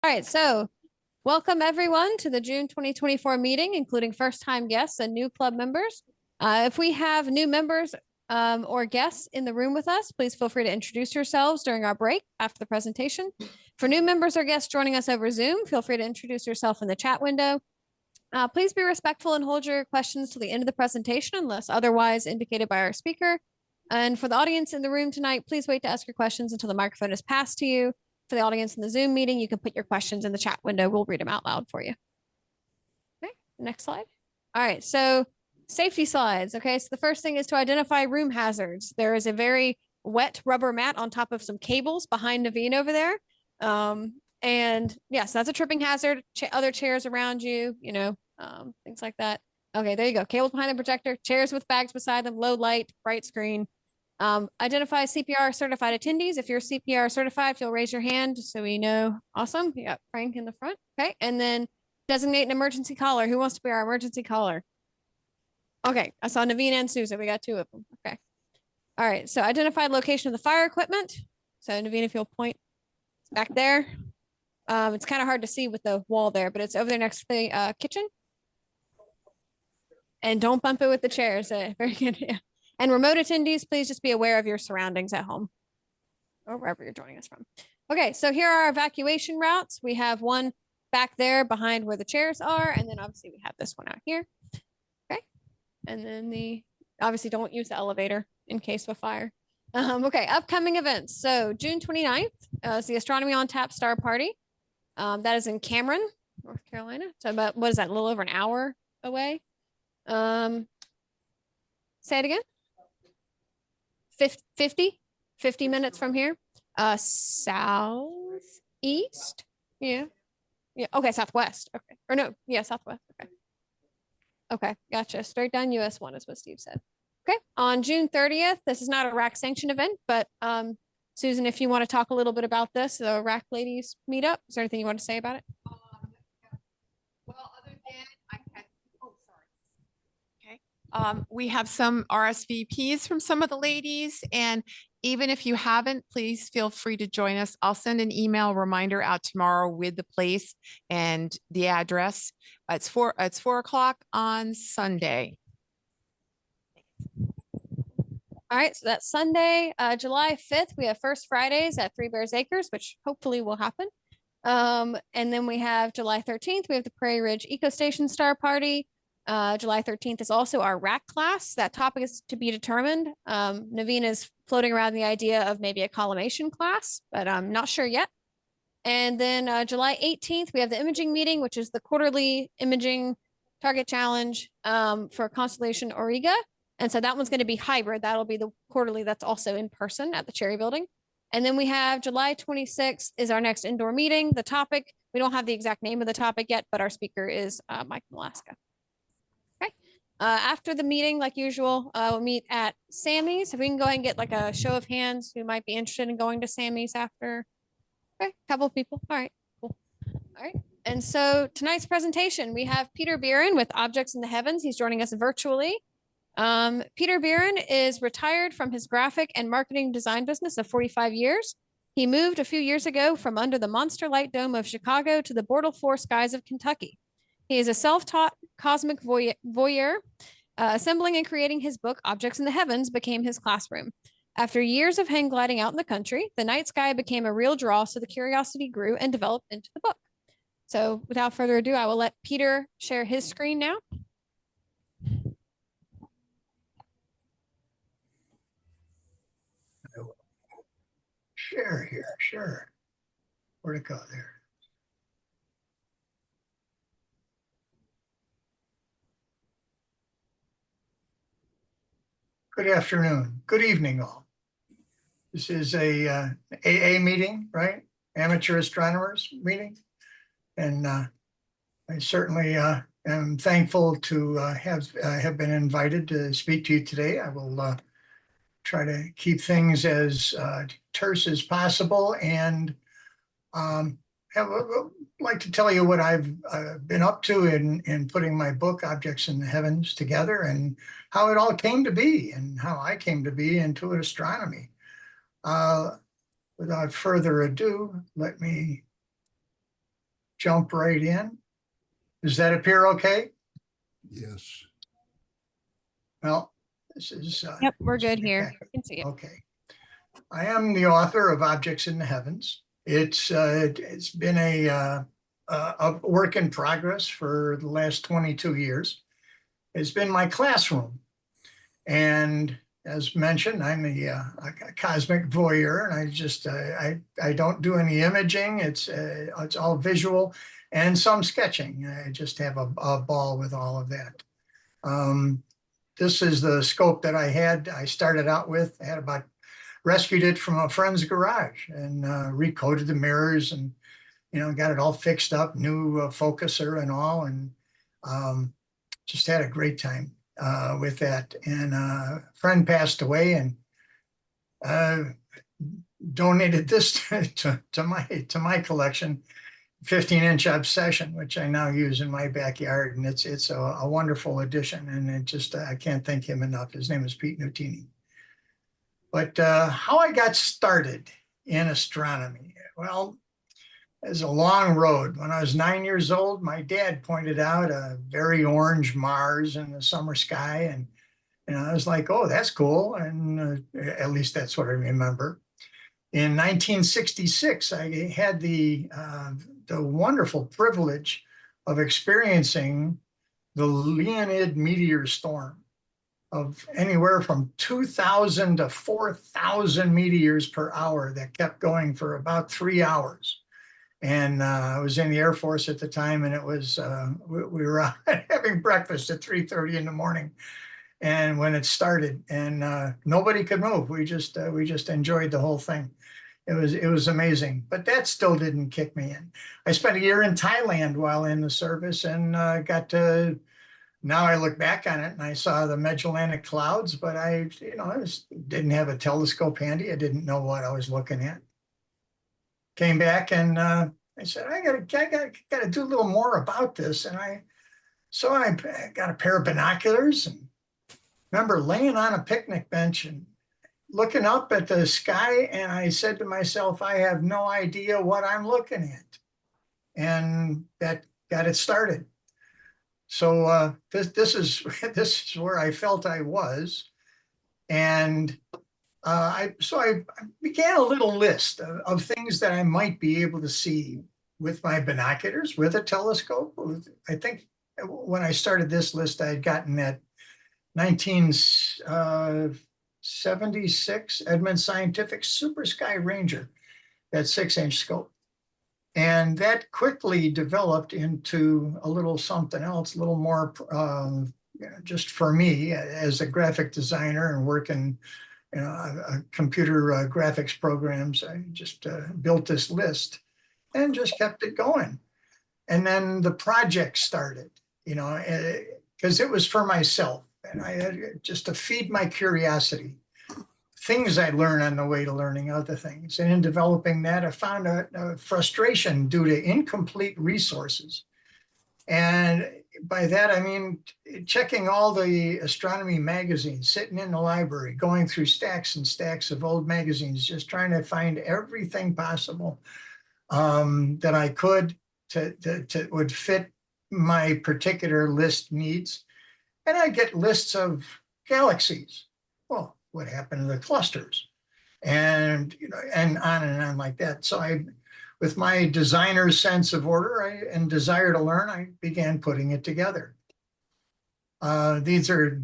All right, so welcome everyone to the June 2024 meeting, including first-time guests and new club members. If we have new members or guests in the room with us, please feel free to introduce yourselves during our break after the presentation. For new members or guests joining us over Zoom, feel free to introduce yourself in the chat window. Please be respectful and hold your questions till the end of the presentation unless otherwise indicated by our speaker. And for the audience in the room tonight, please wait to ask your questions until the microphone is passed to you. For the audience in the Zoom meeting, you can put your questions in the chat window. We'll read them out loud for you. Okay, next slide. All right, so safety slides. Okay, so the first thing is to identify room hazards. There is a very wet rubber mat on top of some cables behind Naveen over there. And yes, that's a tripping hazard. Other chairs around you, things like that. Okay, there you go. Cables behind the projector, chairs with bags beside them, low light, bright screen. Identify CPR certified attendees. If you're CPR certified, if you'll raise your hand so we know. Awesome. You got Frank in the front. Okay. And then designate an emergency caller. Who wants to be our emergency caller? Okay. I saw Naveen and Susan. We got two of them. Okay. All right. So identify location of the fire equipment. So Naveen, if you'll point back there. It's kind of hard to see with the wall there, but it's over there next to the kitchen. And don't bump it with the chairs. Very good. Yeah. And remote attendees, please just be aware of your surroundings at home or wherever you're joining us from. Okay, so here are our evacuation routes. We have one back there behind where the chairs are, and then obviously we have this one out here. Okay, and then obviously don't use the elevator in case of a fire. Okay, upcoming events. So June 29th is the Astronomy on Tap Star Party. That is in Cameron, North Carolina. So about, what is that, a little over an hour away? Say it again. 50 minutes from here. Southeast. Yeah. Okay. Southwest. Okay. Or no. Yeah. Southwest. Okay. Okay. Gotcha. Straight down US 1 is what Steve said. Okay. On June 30th, this is not a RAC sanctioned event, but Susan, if you want to talk a little bit about this, the RAC ladies meetup, is there anything you want to say about it? Well, other than I had, okay. We have some RSVPs from some of the ladies, and even if you haven't, please feel free to join us. I'll send an email reminder out tomorrow with the place and the address. It's 4 o'clock on Sunday. All right, so that's Sunday, July 5th. We have First Fridays at Three Bears Acres, which hopefully will happen. And then we have July 13th. We have the Prairie Ridge Eco Station Star Party. July 13th is also our RAC class. That topic is to be determined. Naveen is floating around the idea of maybe a collimation class, but I'm not sure yet. And then July 18th, we have the imaging meeting, which is the quarterly imaging target challenge for Constellation Auriga. And so that one's going to be hybrid. That'll be the quarterly that's also in person at the Cherry Building. And then we have July 26th is our next indoor meeting. The topic, we don't have the exact name of the topic yet, but our speaker is Mike from Alaska. Okay. After the meeting, like usual, we'll meet at Sammy's. If we can go ahead and get like a show of hands who might be interested in going to Sammy's after. Okay, a couple of people. All right, cool. All right. And so tonight's presentation, we have Peter Birren with Objects in the Heavens. He's joining us virtually. Peter Birren is retired from his graphic and marketing design business of 45 years. He moved a few years ago from under the Monster Light Dome of Chicago to the Bortle 4 skies of Kentucky. He is a self-taught cosmic voyeur. Assembling and creating his book, Objects in the Heavens, became his classroom. After years of hang gliding out in the country, the night sky became a real draw, so the curiosity grew and developed into the book. So without further ado, I will let Peter share his screen now. Share here, sure. Where'd it go there? Good afternoon, good evening all. This is a AA meeting, right? Amateur Astronomers meeting. And I certainly am thankful to have been invited to speak to you today. I will try to keep things as terse as possible, and like to tell you what I've been up to in putting my book Objects in the Heavens together, and how it all came to be, and how I came to be into astronomy. Without further ado, let me jump right in. Does that appear okay? Yes. Well, this is. Yep, we're good here. spectacular. You can see it. Okay. I am the author of Objects in the Heavens. It's been a work in progress for the last 22 years. It's been my classroom. And as mentioned, I'm a cosmic voyeur, and I don't do any imaging. It's all visual and some sketching. I just have a ball with all of that. This is the scope that I had. I started out with. I had rescued it from a friend's garage and recoded the mirrors and got it all fixed up, new focuser and all, and just had a great time with that. And a friend passed away and donated this to my collection, 15-inch obsession, which I now use in my backyard, and it's a wonderful addition. And it just I can't thank him enough. His name is Pete Nutini. But how I got started in astronomy, well, it's a long road. When I was 9 years old, my dad pointed out a very orange Mars in the summer sky, and I was like, "Oh, that's cool," and at least that's what I remember. In 1966, I had the wonderful privilege of experiencing the Leonid meteor storm of anywhere from 2,000 to 4,000 meteors per hour that kept going for about 3 hours. And I was in the Air Force at the time, and it was we were out having breakfast at 3:30 in the morning, and when it started, and nobody could move. We just enjoyed the whole thing. It was amazing, but that still didn't kick me in. I spent a year in Thailand while in the service, and got to. Now I look back on it and I saw the Magellanic Clouds, but I didn't have a telescope handy. I didn't know what I was looking at. Came back and I said, I gotta do a little more about this. And I got a pair of binoculars and remember laying on a picnic bench and looking up at the sky. And I said to myself, I have no idea what I'm looking at. And that got it started. So this is where I felt I was, and I began a little list of things that I might be able to see with my binoculars, with a telescope. I think when I started this list, I had gotten that 1976 Edmund Scientific Super Sky Ranger, that 6-inch scope. And that quickly developed into a little something else, a little more just for me as a graphic designer and working, computer graphics programs. I just built this list and just kept it going. And then the project started, because it was for myself, and I had just to feed my curiosity. Things I learned on the way to learning other things. And in developing that, I found a frustration due to incomplete resources. And by that, I mean, checking all the astronomy magazines, sitting in the library, going through stacks and stacks of old magazines, just trying to find everything possible that I could to would fit my particular list needs. And I get lists of galaxies. Well, what happened to the clusters, and and on like that. So with my designer's sense of order and desire to learn, I began putting it together. These are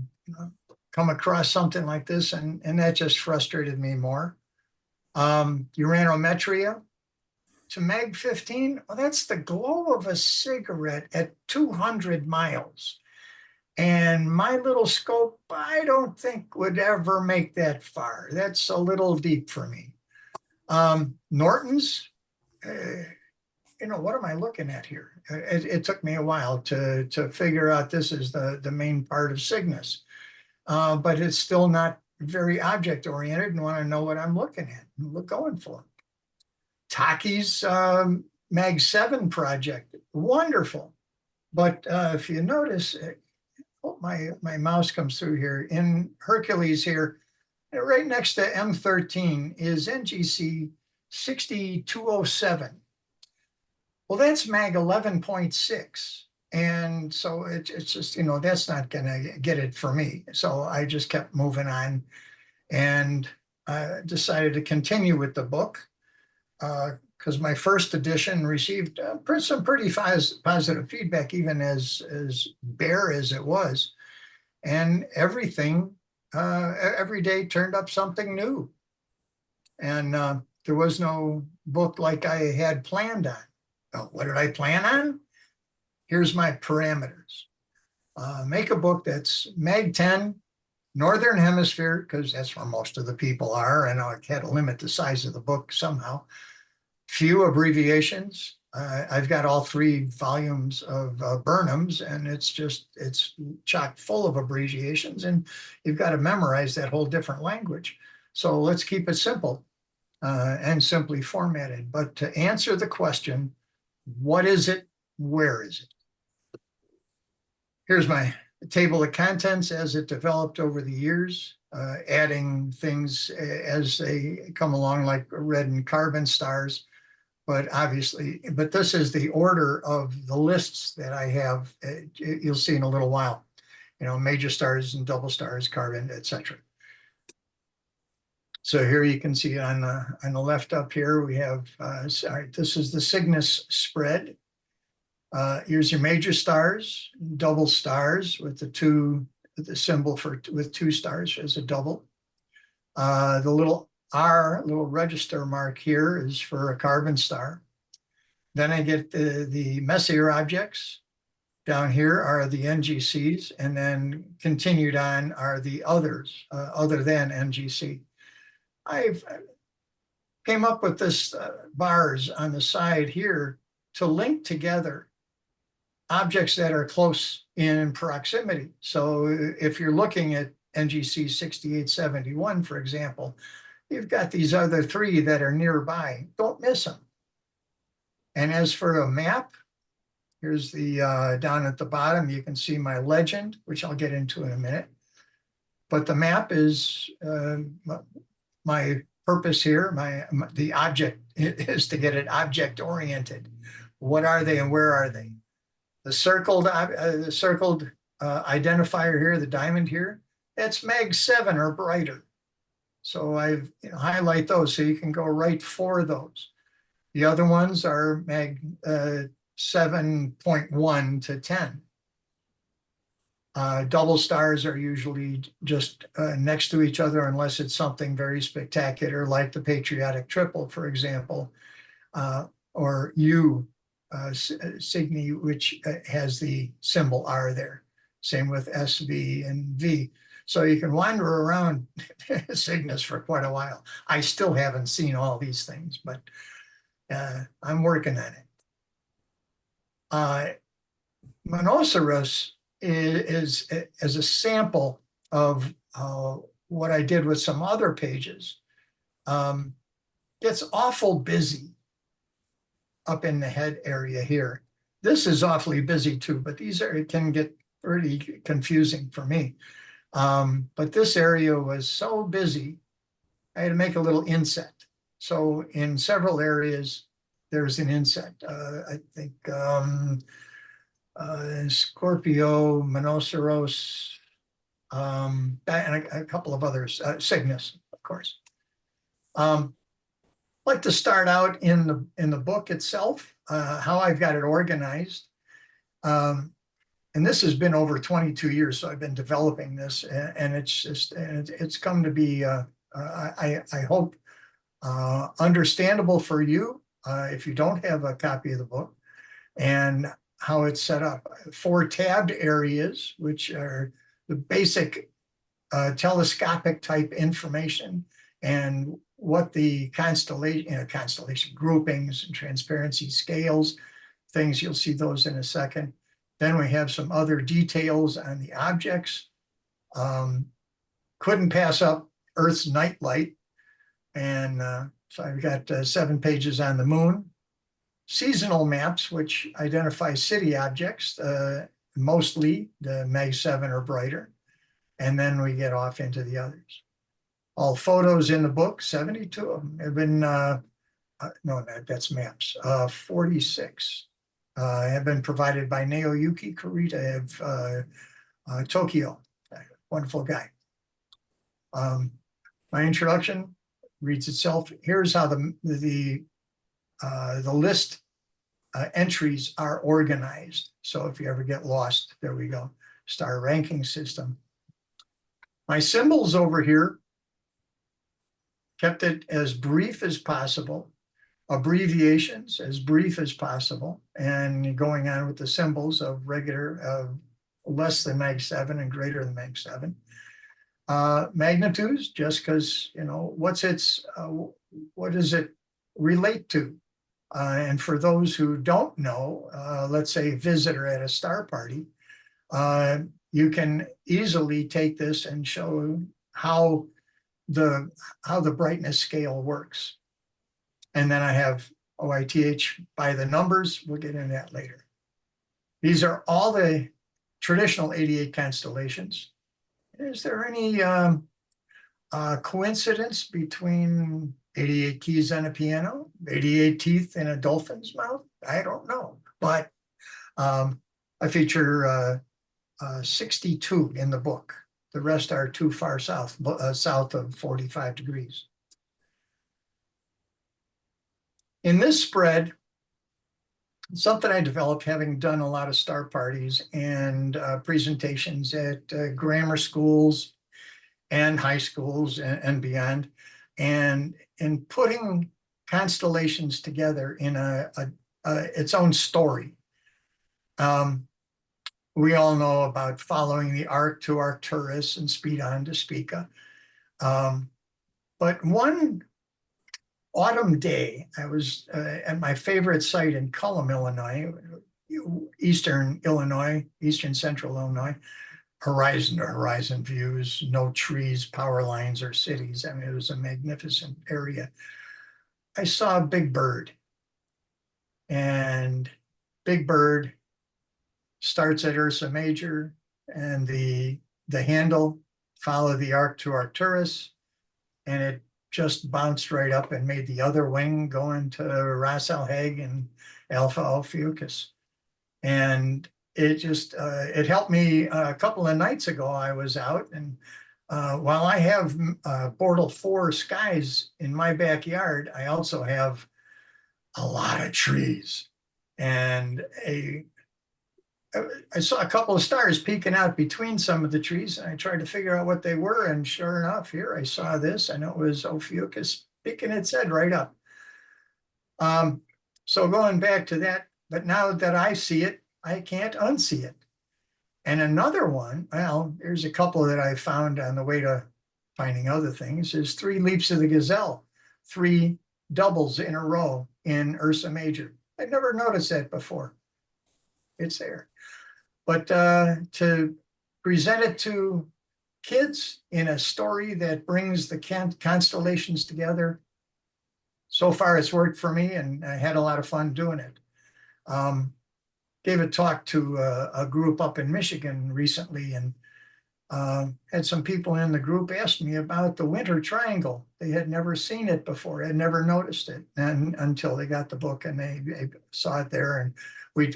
come across something like this, and that just frustrated me more. Uranometria to Mag 15. Well, that's the glow of a cigarette at 200 miles. And my little scope, I don't think would ever make that far. That's a little deep for me. Norton's, what am I looking at here? It took me a while to figure out this is the main part of Cygnus. But it's still not very object oriented and want to know what I'm looking at and going for. Taki's Mag 7 project, wonderful. But if you notice, my mouse comes through here. In Hercules here, right next to M13 is NGC 6207. Well, that's mag 11.6. And so it's just, that's not gonna get it for me. So I just kept moving on and decided to continue with the book. Because my first edition received some pretty positive feedback, even as bare as it was. And everything, every day turned up something new. And there was no book like I had planned on. What did I plan on? Here's my parameters. Make a book that's Mag 10, Northern Hemisphere, because that's where most of the people are, and I had to limit the size of the book somehow. Few abbreviations. I've got all 3 volumes of Burnham's, and it's chock full of abbreviations, and you've got to memorize that whole different language. So let's keep it simple and simply formatted. But to answer the question, what is it? Where is it? Here's my table of contents as it developed over the years, adding things as they come along, like red and carbon stars. But this is the order of the lists that I have. You'll see in a little while, major stars and double stars, carbon, etc. So here you can see on the left up here, we have, this is the Cygnus spread. Here's your major stars, double stars with the symbol with 2 stars as a double. The little little register mark here is for a carbon star. Then I get the Messier objects. Down here are the NGCs, and then continued on are the others, other than NGC. I've came up with this bars on the side here to link together objects that are close in proximity. So if you're looking at NGC 6871, for example, you've got these other 3 that are nearby. Don't miss them. And as for a map, here's the down at the bottom, you can see my legend, which I'll get into in a minute. But the map is my purpose here. The object is to get it object oriented. What are they and where are they? The circled identifier here, the diamond here, that's Mag 7 or brighter. So I've highlight those so you can go right for those. The other ones are Mag 7.1 to 10. Double stars are usually just next to each other unless it's something very spectacular like the patriotic triple, for example, or U Cygni, which has the symbol R there. Same with SV and V. So you can wander around Cygnus for quite a while. I still haven't seen all these things, but I'm working on it. Monoceros is as a sample of what I did with some other pages. It's awful busy up in the head area here. This is awfully busy too, but it can get pretty confusing for me. But this area was so busy, I had to make a little inset. So in several areas, there's an inset. I think Scorpio, Monoceros, and a couple of others, Cygnus, of course. Like to start out in the book itself, how I've got it organized. And this has been over 22 years, so I've been developing this, and it's come to be, I hope, understandable for you if you don't have a copy of the book, and how it's set up. 4 tabbed areas, which are the basic telescopic type information and what the constellation groupings and transparency scales, things, you'll see those in a second. Then we have some other details on the objects. Couldn't pass up Earth's nightlight. And so I've got 7 pages on the moon. Seasonal maps, which identify city objects, mostly the Mag 7 or brighter. And then we get off into the others. All photos in the book, 72 of them, have been no, that's maps, 46. Have been provided by Naoyuki Kurita of Tokyo, wonderful guy. My introduction reads itself. Here's how the list entries are organized. So if you ever get lost, there we go. Star ranking system. My symbols over here, kept it as brief as possible, abbreviations as brief as possible, and going on with the symbols of regular, less than mag 7 and greater than mag 7. Magnitudes, just because, you know, what does it relate to? And for those who don't know, let's say visitor at a star party, you can easily take this and show how the brightness scale works. And then I have OITH by the numbers. We'll get into that later. These are all the traditional 88 constellations. Is there any coincidence between 88 keys on a piano, 88 teeth in a dolphin's mouth? I don't know, but I feature 62 in the book. The rest are too far south, south of 45 degrees. In this spread, something I developed having done a lot of star parties and presentations at grammar schools and high schools and beyond, and in putting constellations together in its own story. We all know about following the arc to Arcturus and Speedon to Spica. But one autumn day, I was at my favorite site in Cullum, Illinois, eastern central Illinois, horizon to horizon views, no trees, power lines, or cities. I mean, it was a magnificent area. I saw a big bird, and Big Bird starts at Ursa Major, and the handle followed the arc to Arcturus, and it just bounced right up and made the other wing go into Ras Al Heg and Alpha Ophiuchus. And it just, it helped me. A couple of nights ago, I was out, and while I have Bortle 4 skies in my backyard, I also have a lot of trees. And I saw a couple of stars peeking out between some of the trees, and I tried to figure out what they were. And sure enough, here I saw this, and it was Ophiuchus picking its head right up. So going back to that, but now that I see it, I can't unsee it. And another one, well, there's a couple that I found on the way to finding other things, is 3 leaps of the gazelle, 3 doubles in a row in Ursa Major. I'd never noticed that before. It's there. But to present it to kids in a story that brings the constellations together, so far it's worked for me, and I had a lot of fun doing it. Gave a talk to a group up in Michigan recently, and had some people in the group ask me about the winter triangle. They had never seen it before, had never noticed it, and until they got the book and they saw it there, and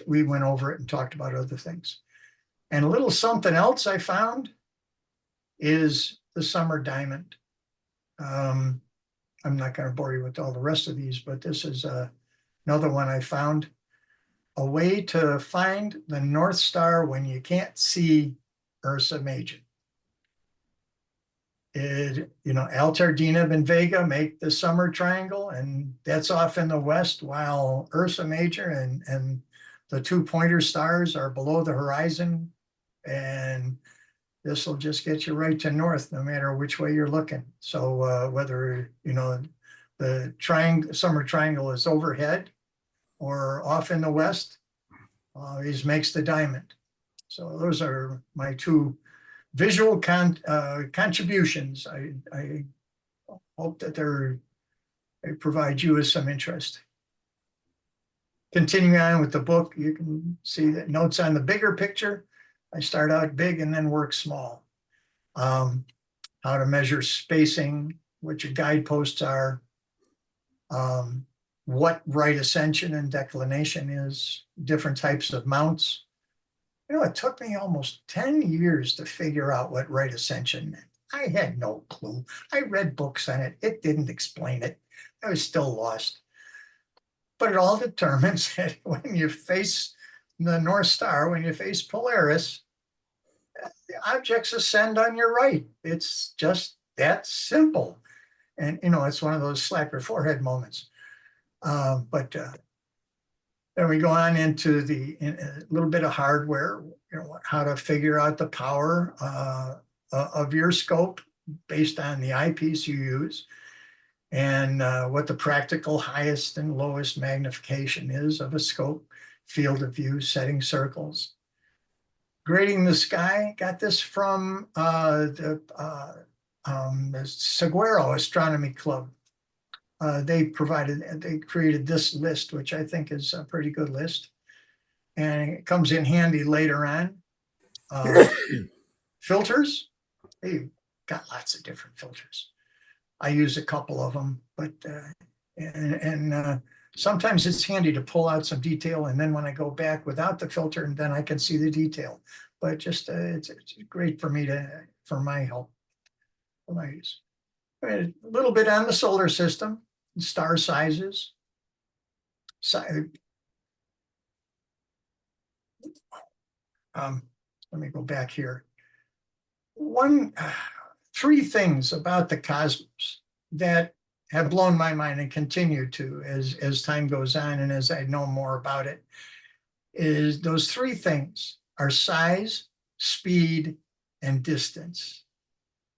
we went over it and talked about other things. And a little something else I found is the summer diamond. I'm not going to bore you with all the rest of these, but this is another one I found. A way to find the North Star when you can't see Ursa Major. Altardena and Vega make the summer triangle, and that's off in the west, while Ursa Major and the 2 pointer stars are below the horizon. And this will just get you right to north, no matter which way you're looking. So whether, the summer triangle is overhead or off in the west, always makes the diamond. So those are my 2 visual contributions. I hope that they provide you with some interest. Continuing on with the book, you can see that notes on the bigger picture. I start out big and then work small. How to measure spacing, what your guideposts are, what right ascension and declination is, different types of mounts. You know, it took me almost 10 years to figure out what right ascension meant. I had no clue. I read books on it. It didn't explain it. I was still lost. But it all determines that when you face the North Star, when you face Polaris, the objects ascend on your right. It's just that simple. And, you know, it's one of those slap your forehead moments. But then we go on into a little bit of hardware, you know, how to figure out the power of your scope based on the eyepiece you use, and what the practical highest and lowest magnification is of a scope, field of view, setting circles. Grading the sky, got this from the Saguaro Astronomy Club. They created this list, which I think is a pretty good list. And it comes in handy later on. Filters, they've got lots of different filters. I use a couple of them, but sometimes it's handy to pull out some detail, and then when I go back without the filter, and then I can see the detail. But just it's great for me for my help, for my use. A little bit on the solar system, star sizes. Let me go back here. Three things about the cosmos that have blown my mind and continue to as time goes on and as I know more about it, is those three things are size, speed, and distance.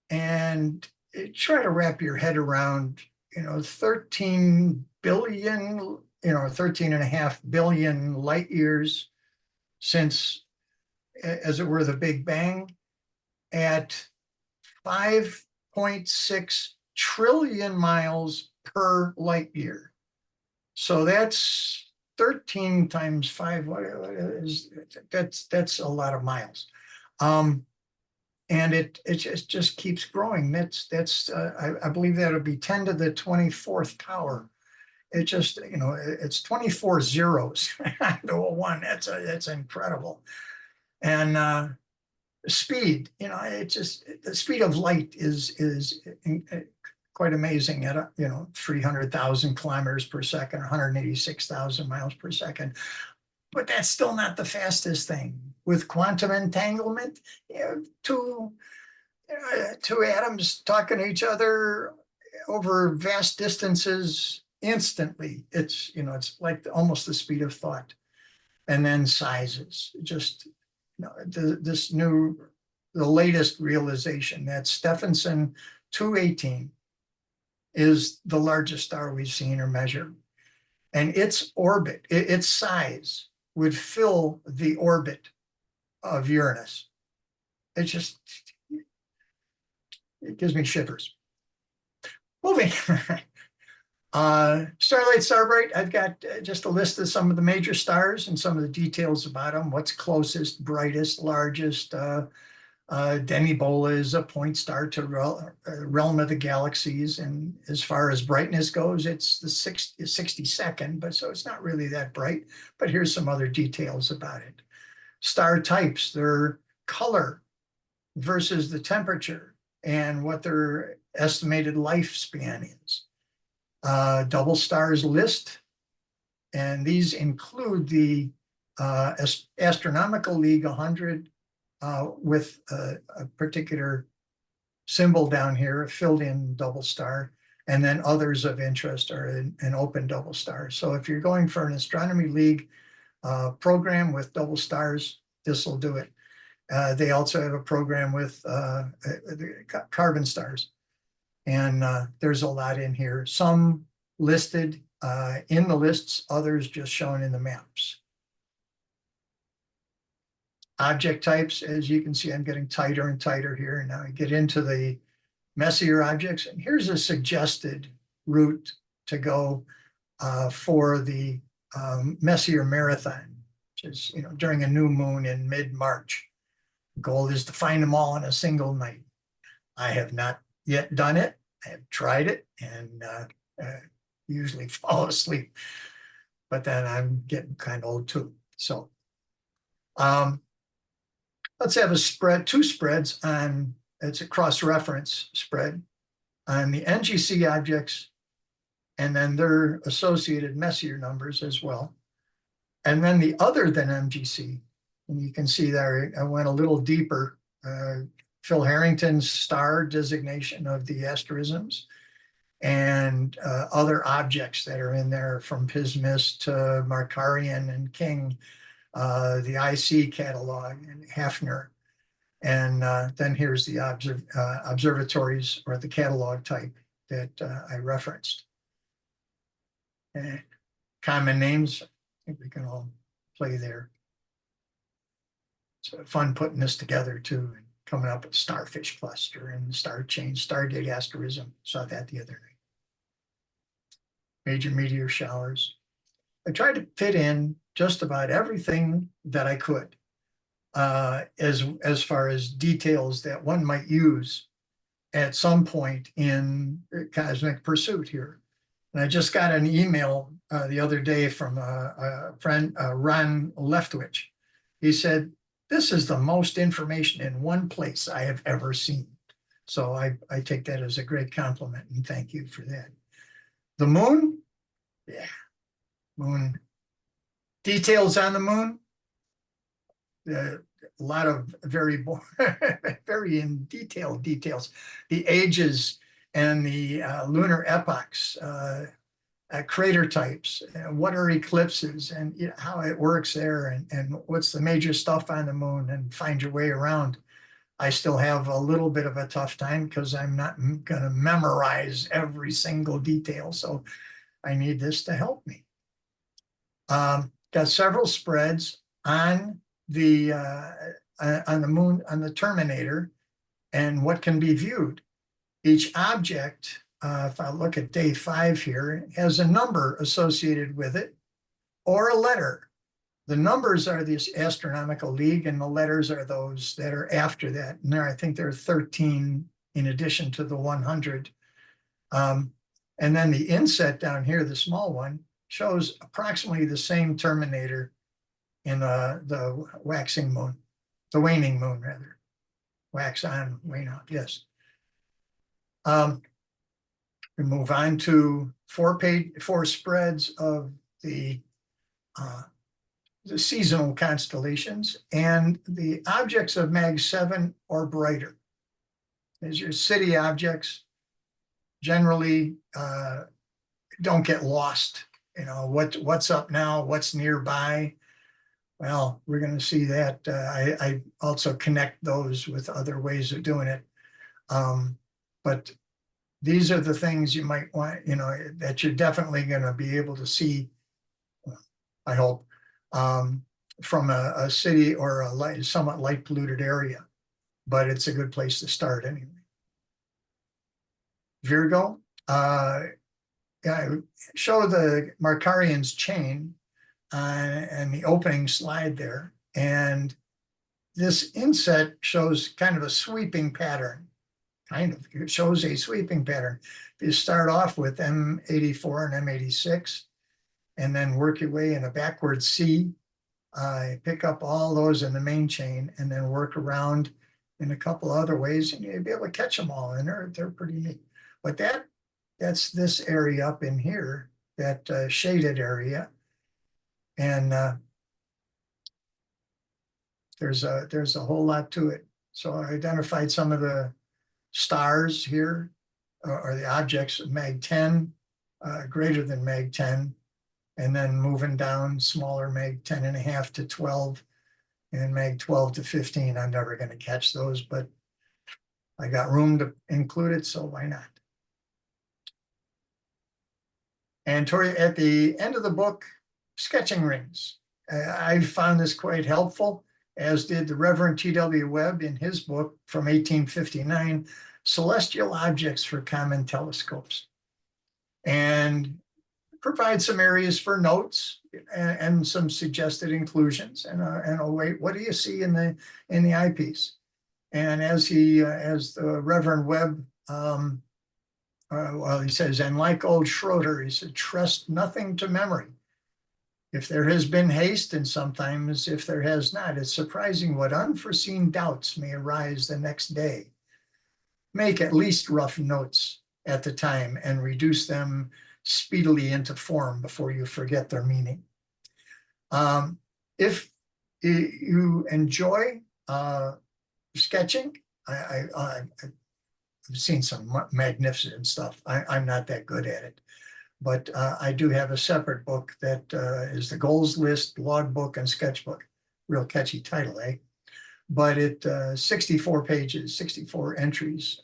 And try to wrap your head around, 13 billion, 13.5 billion light years since, as it were, the Big Bang, at 5.6 trillion miles per light year. So that's 13 times 5. What is that's a lot of miles. And it just keeps growing. I believe that'll be 10 to the 24th power. It just, it's 24 zeros to a 1. That's incredible. And speed, the speed of light is quite amazing at 300,000 kilometers per second, 186,000 miles per second. But that's still not the fastest thing. With quantum entanglement, two atoms talking to each other over vast distances instantly. It's like almost the speed of thought. And then sizes, just the latest realization that Stephenson 218 is the largest star we've seen or measured. And its orbit, its size, would fill the orbit of Uranus. It gives me shivers. Moving. Starlight, Starbright, I've got just a list of some of the major stars and some of the details about them. What's closest, brightest, largest. Demibola is a point star to realm of the galaxies, and as far as brightness goes, it's the 62nd, but so it's not really that bright. But here's some other details about it. Star types, their color versus the temperature and what their estimated lifespan is. Double stars list, and these include the Astronomical League 100 with a particular symbol down here, a filled-in double star, and then others of interest are an open double star. So if you're going for an Astronomy League program with double stars, this will do it. They also have a program with carbon stars. And there's a lot in here. Some listed in the lists, others just shown in the maps. Object types, as you can see, I'm getting tighter and tighter here. And now I get into the messier objects. And here's a suggested route to go for the Messier Marathon, which is during a new moon in mid-March. The goal is to find them all in a single night. I have not yet done it. I have tried it, and usually fall asleep. But then I'm getting kind of old too. So let's have a spread, two spreads on, it's a cross-reference spread on the NGC objects and then their associated Messier numbers as well. And then the other than MGC, and you can see there, I went a little deeper. Phil Harrington's star designation of the asterisms and other objects that are in there from Pismis to Markarian and King, the IC catalog and Hafner. And then here's the observatories or the catalog type that I referenced. And common names, I think we can all play there. It's fun putting this together too, and coming up with starfish cluster and star change, Stargate asterism. Saw that the other night. Major meteor showers. I tried to fit in just about everything that I could as far as details that one might use at some point in cosmic pursuit here. And I just got an email the other day from a friend, Ron Leftwich. He said, "This is the most information in one place I have ever seen." So I take that as a great compliment and thank you for that. The moon, yeah, moon. Details on the moon, a lot of very in detailed details. The ages and the lunar epochs, crater types, what are eclipses and how it works there and what's the major stuff on the moon and find your way around. I still have a little bit of a tough time because I'm not going to memorize every single detail. So I need this to help me. Got several spreads on the moon, on the terminator and what can be viewed. Each object, if I look at day 5 here, has a number associated with it or a letter. The numbers are this astronomical league and the letters are those that are after that. And there, I think there are 13 in addition to the 100. And then the inset down here, the small one, shows approximately the same terminator in the waxing moon, the waning moon rather. Wax on, wane out, yes. We move on to 4 spreads of the seasonal constellations and the objects of Mag 7 or brighter. As your city objects generally don't get lost. You know, what's up now, what's nearby. Well, we're going to see that. I also connect those with other ways of doing it. But these are the things you might want, you know, that you're definitely going to be able to see, I hope, from a city or a somewhat light polluted area. But it's a good place to start anyway. Virgo, I show the Markarian's chain and the opening slide there. And this inset shows kind of a sweeping pattern. It shows a sweeping pattern. You start off with M84 and M86, and then work your way in a backward C. Pick up all those in the main chain, and then work around in a couple other ways, and you'll be able to catch them all. And they're pretty neat. But that's this area up in here, that shaded area, and there's a whole lot to it. So I identified some of the stars here, or the objects of Mag 10, greater than Mag 10, and then moving down smaller Mag 10.5 to 12, and Mag 12 to 15. I'm never going to catch those, but I got room to include it, so why not? And at the end of the book, sketching rings. I found this quite helpful, as did the Reverend T.W. Webb in his book from 1859, Celestial Objects for Common Telescopes, and provide some areas for notes and some suggested inclusions, and wait, what do you see in the eyepiece? And as the Reverend Webb well, he says, and like old Schroeder, he said, trust nothing to memory. If there has been haste, and sometimes if there has not, it's surprising what unforeseen doubts may arise the next day. Make at least rough notes at the time and reduce them speedily into form before you forget their meaning. If you enjoy sketching, I've seen some magnificent stuff. I'm not that good at it, but I do have a separate book that is the goals list, logbook, and sketchbook. Real catchy title, eh? But it 64 pages, 64 entries,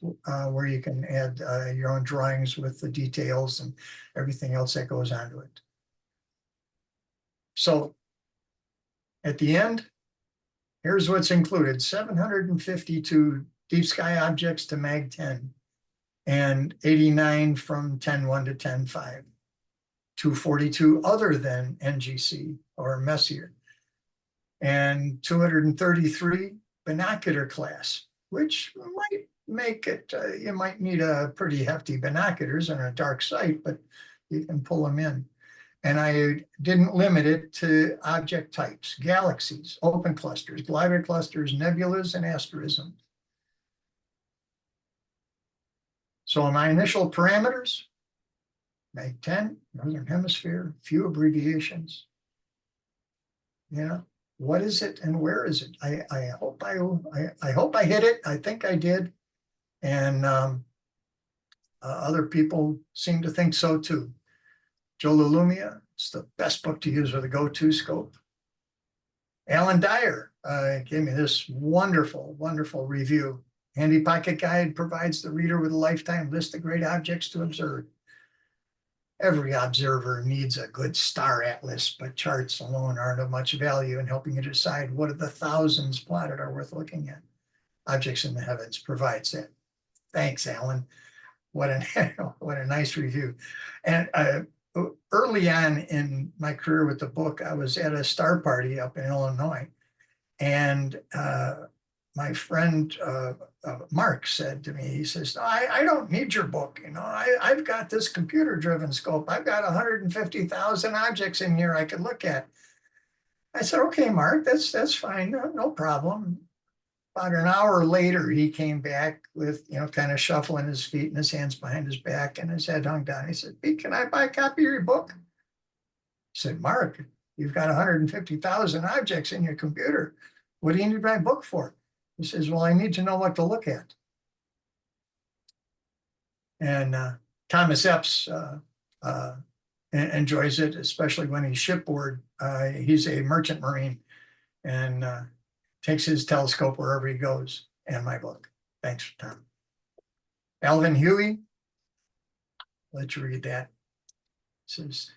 where you can add your own drawings with the details and everything else that goes onto it. So at the end, here's what's included: 752 deep sky objects to Mag 10, and 89 from 10.1 to 10.5. 242 other than NGC or Messier, and 233 binocular class, which might make it, you might need a pretty hefty binoculars on a dark site, but you can pull them in. And I didn't limit it to object types: galaxies, open clusters, glider clusters, nebulas, and asterisms. So my initial parameters: Mag 10, Northern Hemisphere, few abbreviations. Yeah, what is it and where is it? I hope I hit it. I think I did, and other people seem to think so too. Jolilumia, it's the best book to use with a go-to scope. Alan Dyer gave me this wonderful, wonderful review. Handy Pocket Guide provides the reader with a lifetime list of great objects to observe. Every observer needs a good star atlas, but charts alone aren't of much value in helping you decide what of the thousands plotted are worth looking at. Objects in the Heavens provides that. Thanks, Alan. What a nice review. And early on in my career with the book, I was at a star party up in Illinois, and my friend Mark said to me, he says, no, I don't need your book. You know, I've got this computer-driven scope. I've got 150,000 objects in here I could look at. I said, okay, Mark, that's fine, no problem. About an hour later, he came back with, you know, kind of shuffling his feet and his hands behind his back and his head hung down. He said, Pete, can I buy a copy of your book? I said, Mark, you've got 150,000 objects in your computer. What do you need my book for? He says, well, I need to know what to look at. And Thomas Epps enjoys it, especially when he's shipboard. He's a merchant marine and takes his telescope wherever he goes, and my book. Thanks, Tom. Alvin Huey, let you read that. It says,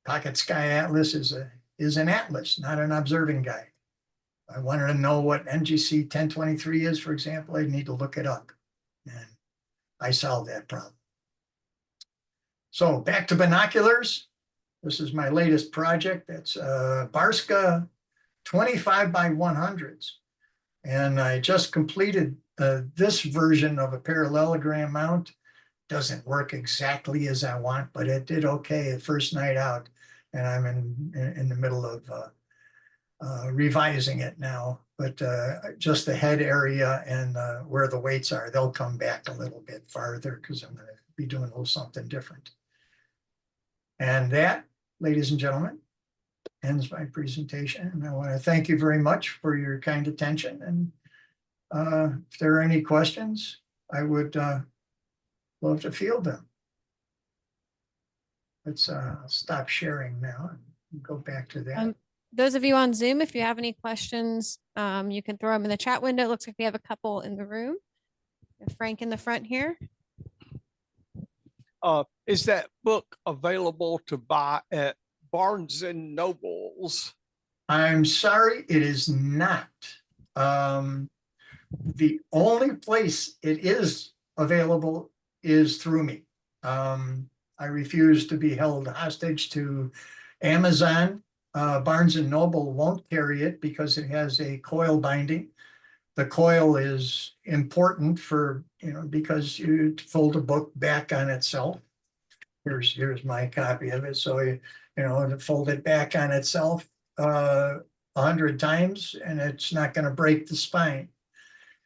Pocket Sky Atlas is an atlas, not an observing guide. I wanted to know what NGC 1023 is, for example, I need to look it up. And I solved that problem. So back to binoculars. This is my latest project. That's Barska 25 by 100s. And I just completed this version of a parallelogram mount. Doesn't work exactly as I want, but it did okay the first night out. And I'm in the middle of revising it now, but just the head area and where the weights are, they'll come back a little bit farther because I'm going to be doing a little something different. And that, ladies and gentlemen, ends my presentation. And I want to thank you very much for your kind attention. And if there are any questions, I would love to field them. Let's stop sharing now and go back to that. Those of you on Zoom, if you have any questions, you can throw them in the chat window. It looks like we have a couple in the room. Frank in the front here. Is that book available to buy at Barnes and Nobles? I'm sorry, it is not. The only place it is available is through me. I refuse to be held hostage to Amazon. Barnes and Noble won't carry it because it has a coil binding. The coil is important for, because you fold a book back on itself. Here's my copy of it. So to fold it back on itself 100 times, and it's not going to break the spine.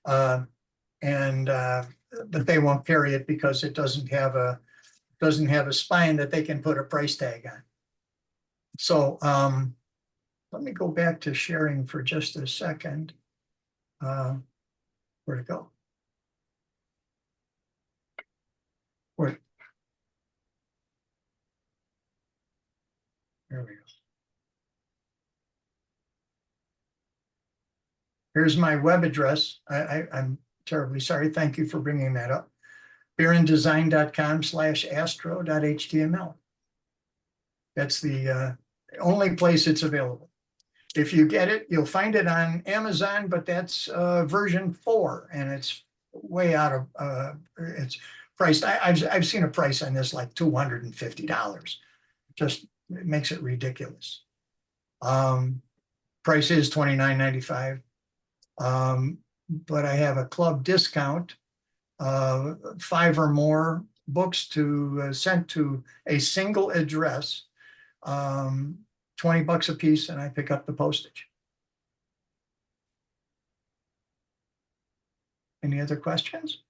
But they won't carry it because it doesn't have a spine that they can put a price tag on. So let me go back to sharing for just a second. Where'd it go? Where? There we go. Here's my web address. I'm terribly sorry. Thank you for bringing that up. birrendesign.com/astro.html. That's the only place it's available. If you get it, you'll find it on Amazon, but that's version 4, and it's way out of it's priced. I've seen a price on this like $250. Just it makes it ridiculous. Price is $29.95. But I have a club discount, 5 or more books sent to a single address, $20 a piece, and I pick up the postage. Any other questions?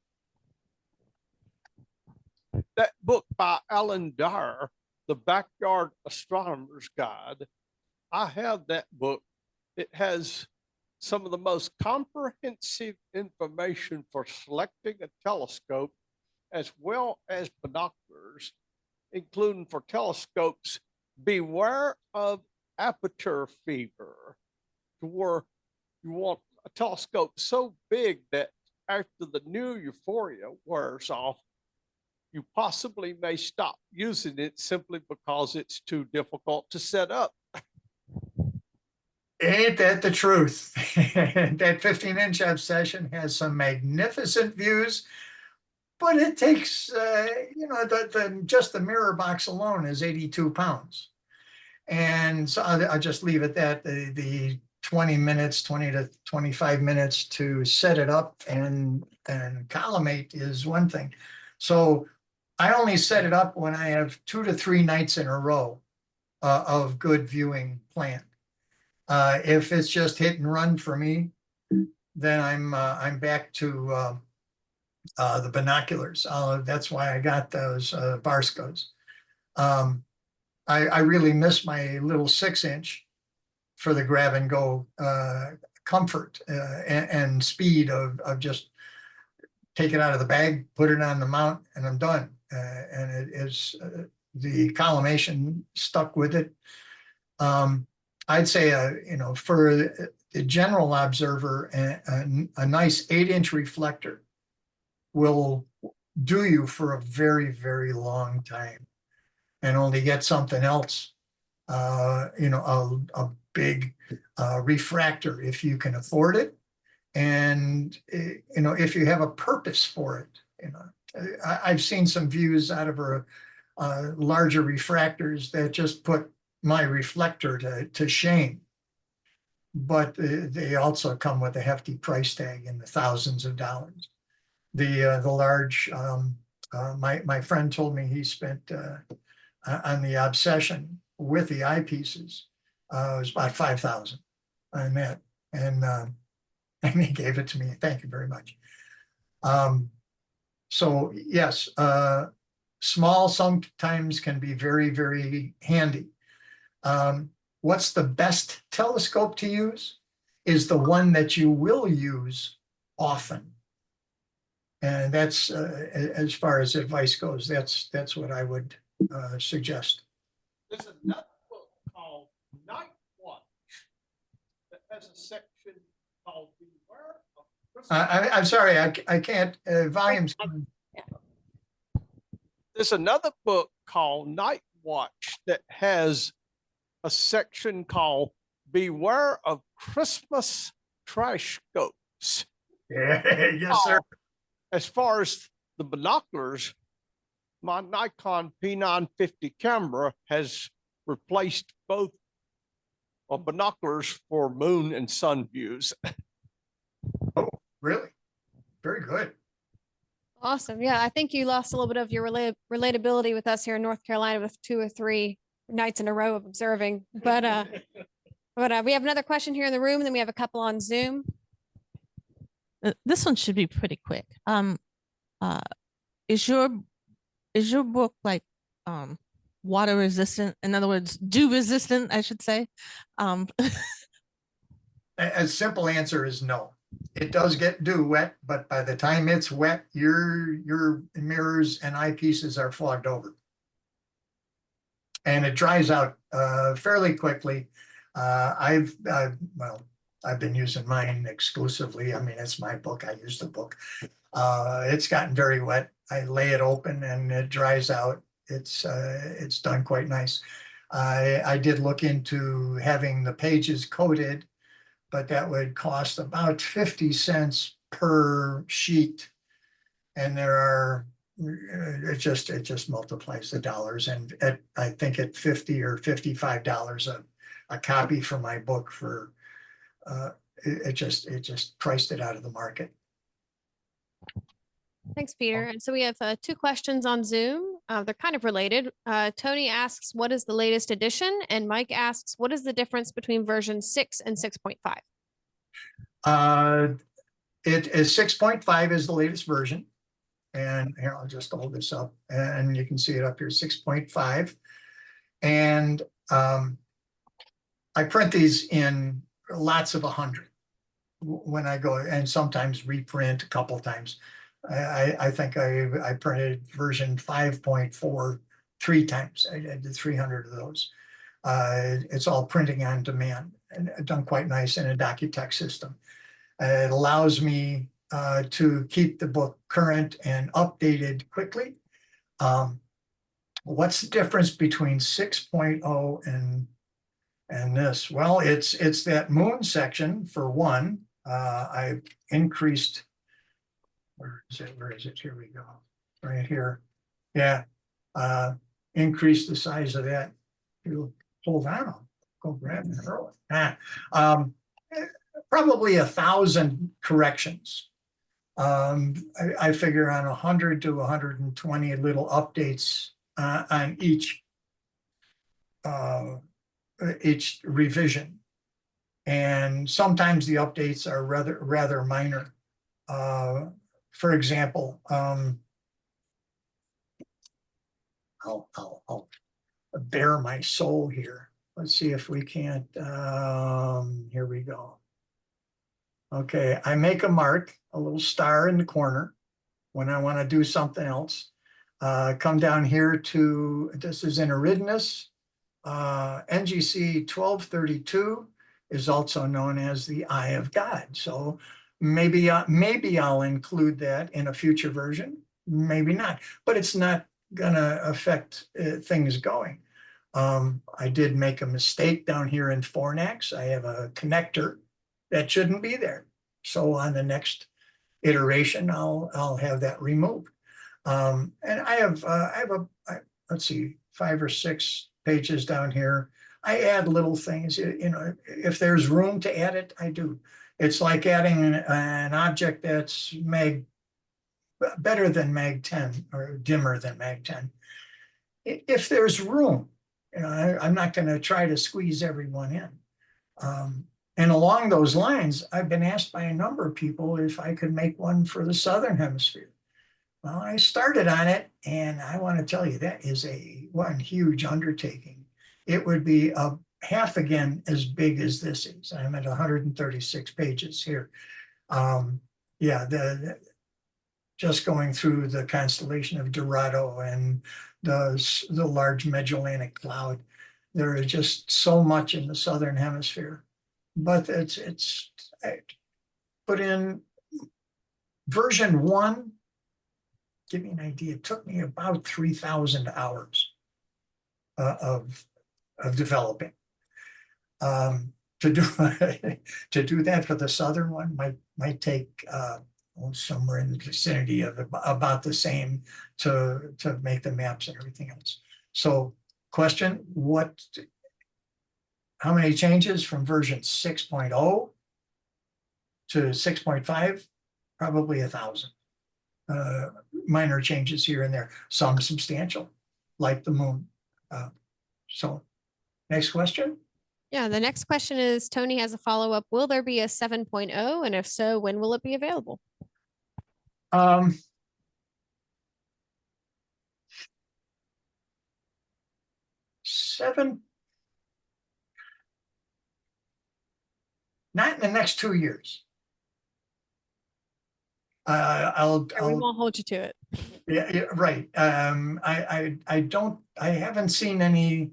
That book by Alan Dyer, The Backyard Astronomer's Guide, I have that book. It has some of the most comprehensive information for selecting a telescope, as well as binoculars, including for telescopes. Beware of aperture fever, to where you want a telescope so big that after the new euphoria wears off, you possibly may stop using it simply because it's too difficult to set up. Ain't that the truth? That 15-inch obsession has some magnificent views, but it takes, just the mirror box alone is 82 pounds. And so I'll just leave it that the 20 to 25 minutes to set it up and collimate is one thing. So I only set it up when I have 2 to 3 nights in a row of good viewing planned. If it's just hit and run for me, then I'm back to the binoculars. That's why I got those Barscos. I really miss my little 6-inch for the grab and go comfort and speed of just take it out of the bag, put it on the mount, and I'm done. And it is the collimation stuck with it. I'd say, for the general observer, a nice 8-inch reflector will do you for a very, very long time, and only get something else, a big refractor if you can afford it. And, if you have a purpose for it, I've seen some views out of larger refractors that just put my reflector to shame. But they also come with a hefty price tag in the thousands of dollars. The large, my friend told me he spent on the obsession with the eyepieces, it was about $5,000 on that, and he gave it to me. Thank you very much. So yes, small sometimes can be very, very handy. What's the best telescope to use is the one that you will use often. And that's, as far as advice goes, that's what I would suggest. There's another book called Night Watch that has a section called Beware of Christmas. I'm sorry, I can't, volumes. There's another book called Night Watch that has a section called Beware of Christmas Trash Scopes. Yes, sir. As far as the binoculars, my Nikon P950 camera has replaced both binoculars for moon and sun views. Oh, Really? Very good. Awesome. Yeah, I think you lost a little bit of your relatability with us here in North Carolina with 2 or 3 nights in a row of observing. But we have another question here in the room, and then we have a couple on Zoom. This one should be pretty quick. Uh, is your book like water resistant? In other words, dew resistant, I should say. A simple answer is no. It does get dew wet, but by the time it's wet, your mirrors and eyepieces are fogged over. And it dries out fairly quickly. I've been using mine exclusively. I mean, it's my book. I use the book. It's gotten very wet. I lay it open and it dries out. It's done quite nice. I did look into having the pages coated, but that would cost about 50 cents per sheet. And there are, it just multiplies the dollars. And I think at $50 or $55 a copy for my book for, it just priced it out of the market. Thanks, Peter. And so we have 2 questions on Zoom. They're kind of related. Tony asks, what is the latest edition? And Mike asks, what is the difference between version 6 and 6.5? It is 6.5 is the latest version. And here, I'll just hold this up and you can see it up here, 6.5. And I print these in lots of 100 when I go, and sometimes reprint a couple of times. I think I printed version 5.4 3 times. I did 300 of those. It's all printing on demand and done quite nice in a Docutext system. It allows me to keep the book current and updated quickly. What's the difference between 6.0 and this? Well, it's that moon section for one. I've increased. Where is it? Here we go. Right here. Yeah. Increase the size of that. You hold on. I'll go grab it early. Probably 1,000 corrections. I figure on 100 to 120 little updates on each revision. And sometimes the updates are rather minor. For example, I'll bare my soul here. Let's see if we can't. Here we go. Okay, I make a mark, a little star in the corner when I want to do something else. Come down here to, this is in Eridanus. NGC 1232 is also known as the Eye of God. So maybe I'll include that in a future version, maybe not, but it's not gonna affect things going. I did make a mistake down here in Fornax. I have a connector that shouldn't be there. So on the next iteration, I'll have that removed. And I have let's see, 5 or 6 pages down here. I add little things, you know, if there's room to add it, I do. It's like adding an object that's better than Mag 10 or dimmer than Mag 10. If there's room, you know, I'm not going to try to squeeze everyone in. And along those lines, I've been asked by a number of people if I could make one for the Southern Hemisphere. Well, I started on it, and I want to tell you that is one huge undertaking. It would be half again as big as this is. I'm at 136 pages here. Yeah, just going through the constellation of Dorado and the large Magellanic Cloud. There is just so much in the Southern Hemisphere. But I put in version 1, give me an idea, it took me about 3,000 hours of developing. To do that for the Southern one might take somewhere in the vicinity of about the same to make the maps and everything else. So question, how many changes from version 6.0 to 6.5? probably 1,000. Minor changes here and there, some substantial, like the moon. So, next question. Yeah, the next question is, Tony has a follow-up. Will there be a 7.0? And if so, when will it be available? Seven. Not in the next 2 years. I'll, Or we won't hold you to it. yeah, right. I haven't seen any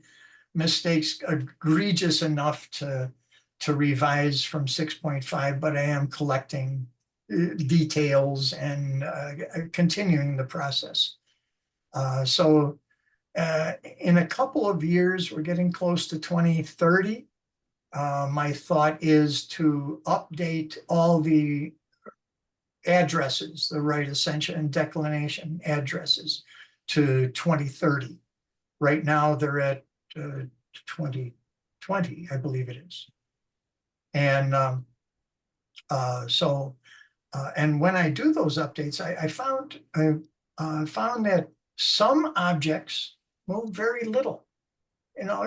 mistakes egregious enough to revise from 6.5, but I am collecting details and continuing the process. So in a couple of years, we're getting close to 2030. My thought is to update all the addresses, the right ascension and declination addresses to 2030. Right now they're at 2020, I believe it is. And and when I do those updates, I found that some objects move very little.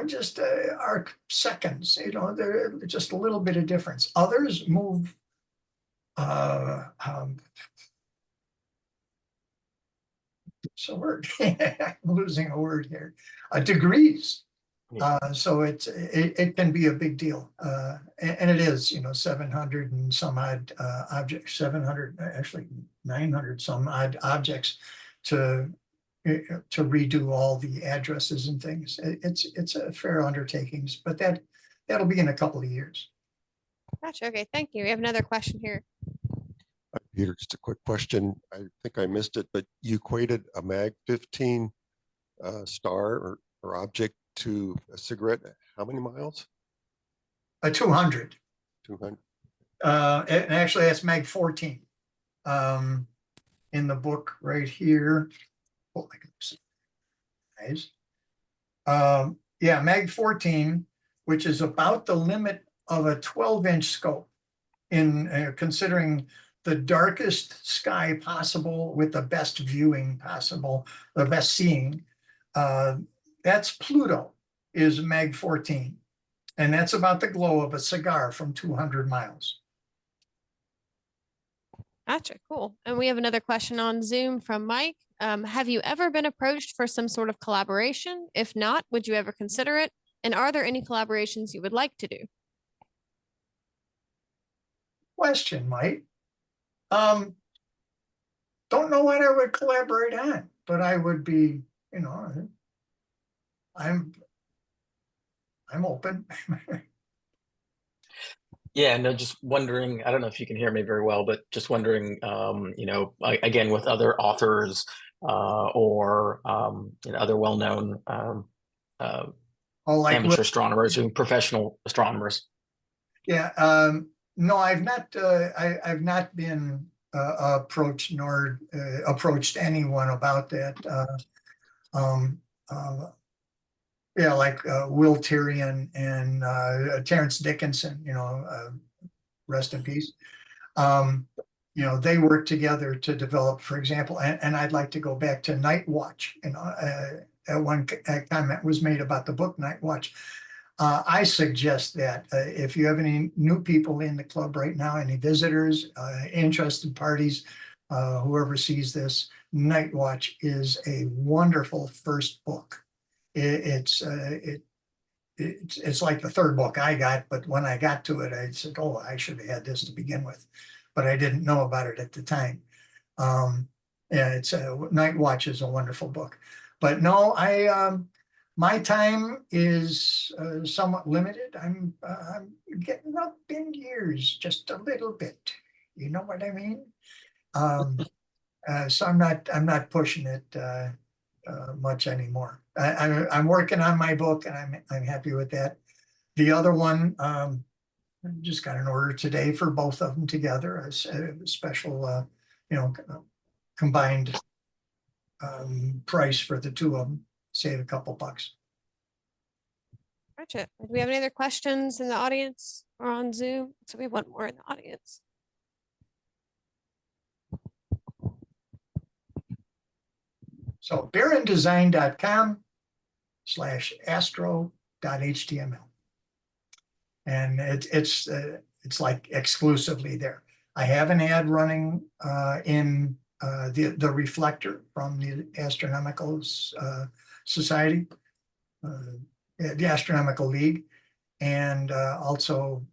Just arc seconds, they're just a little bit of difference. Others move so word. I'm losing a word here. Degrees. So it can be a big deal, and it is. 700 and some odd objects, 700 actually 900 some odd objects to redo all the addresses and things. It's a fair undertakings, but that'll be in a couple of years. Gotcha. Okay, thank you. We have another question here. Peter, just a quick question. I think I missed it, but you equated a mag 15 star or object to a cigarette. How many miles? 200. 200. And actually, that's mag 14. In the book right here. Oh, I can see. Nice. Yeah, mag 14, which is about the limit of a 12-inch scope in considering the darkest sky possible with the best viewing possible, the best seeing. That's Pluto, is mag 14. And that's about the glow of a cigar from 200 miles. Gotcha. Cool. And we have another question on Zoom from Mike. Have you ever been approached for some sort of collaboration? If not, would you ever consider it? And are there any collaborations you would like to do? Question, Mike. Don't know what I would collaborate on, but I would be, I'm open. Yeah, no, just wondering, I don't know if you can hear me very well, but just wondering, again, with other authors or other well-known amateur astronomers and professional astronomers. Yeah, no, I've not been approached nor approached anyone about that. Yeah, like Will Tyrion and Terrence Dickinson, rest in peace. They work together to develop, for example, and I'd like to go back to Night Watch. One comment was made about the book Night Watch. I suggest that if you have any new people in the club right now, any visitors, interested parties, whoever sees this, Night Watch is a wonderful first book. It's like the third book I got, but when I got to it, I said, "Oh, I should have had this to begin with," but I didn't know about it at the time. Yeah, Night Watch is a wonderful book, but no, my time is somewhat limited. I'm getting up in years just a little bit. You know what I mean? So I'm not pushing it much anymore. I'm working on my book, and I'm happy with that. The other one, I just got an order today for both of them together, a special, combined price for the two of them, save a couple bucks. Gotcha. Do we have any other questions in the audience or on Zoom? So we have one more in the audience. So birrendesign.com/astro.html. And it's like exclusively there. I have an ad running in the Reflector from the Astronomical Society, the Astronomical League, and also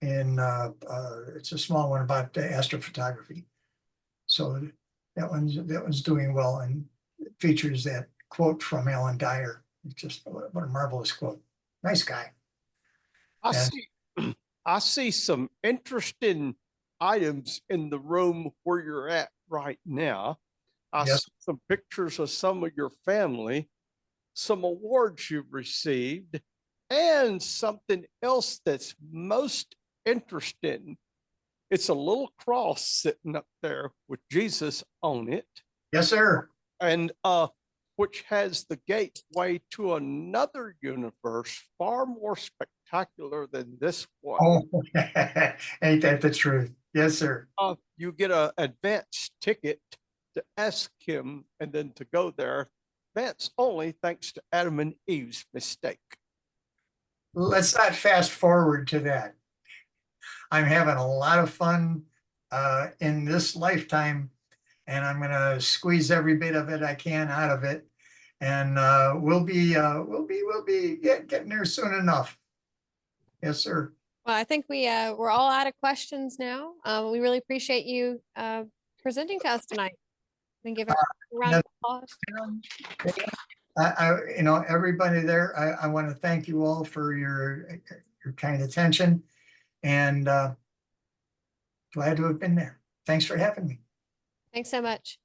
in it's a small one about astrophotography. So that one's doing well and features that quote from Alan Dyer. It's just what a marvelous quote. Nice guy. I Yeah. see, I see some interesting items in the room where you're at right now. I Yes. see some pictures of some of your family, some awards you've received, and something else that's most interesting. It's a little cross sitting up there with Jesus on it, Yes, sir. and which has the gateway to another universe far more spectacular than this one. Oh, ain't that the truth? Yes, sir. You get an advance ticket to ask him and then to go there. Advance only, thanks to Adam and Eve's mistake. Let's not fast forward to that. I'm having a lot of fun in this lifetime, and I'm gonna squeeze every bit of it I can out of it. And we'll be getting there soon enough. Yes, sir. Well, I think we're all out of questions now. We really appreciate you presenting to us tonight. And give a round of applause. Everybody there, I want to thank you all for your kind attention, and glad to have been there. Thanks for having me. Thanks so much.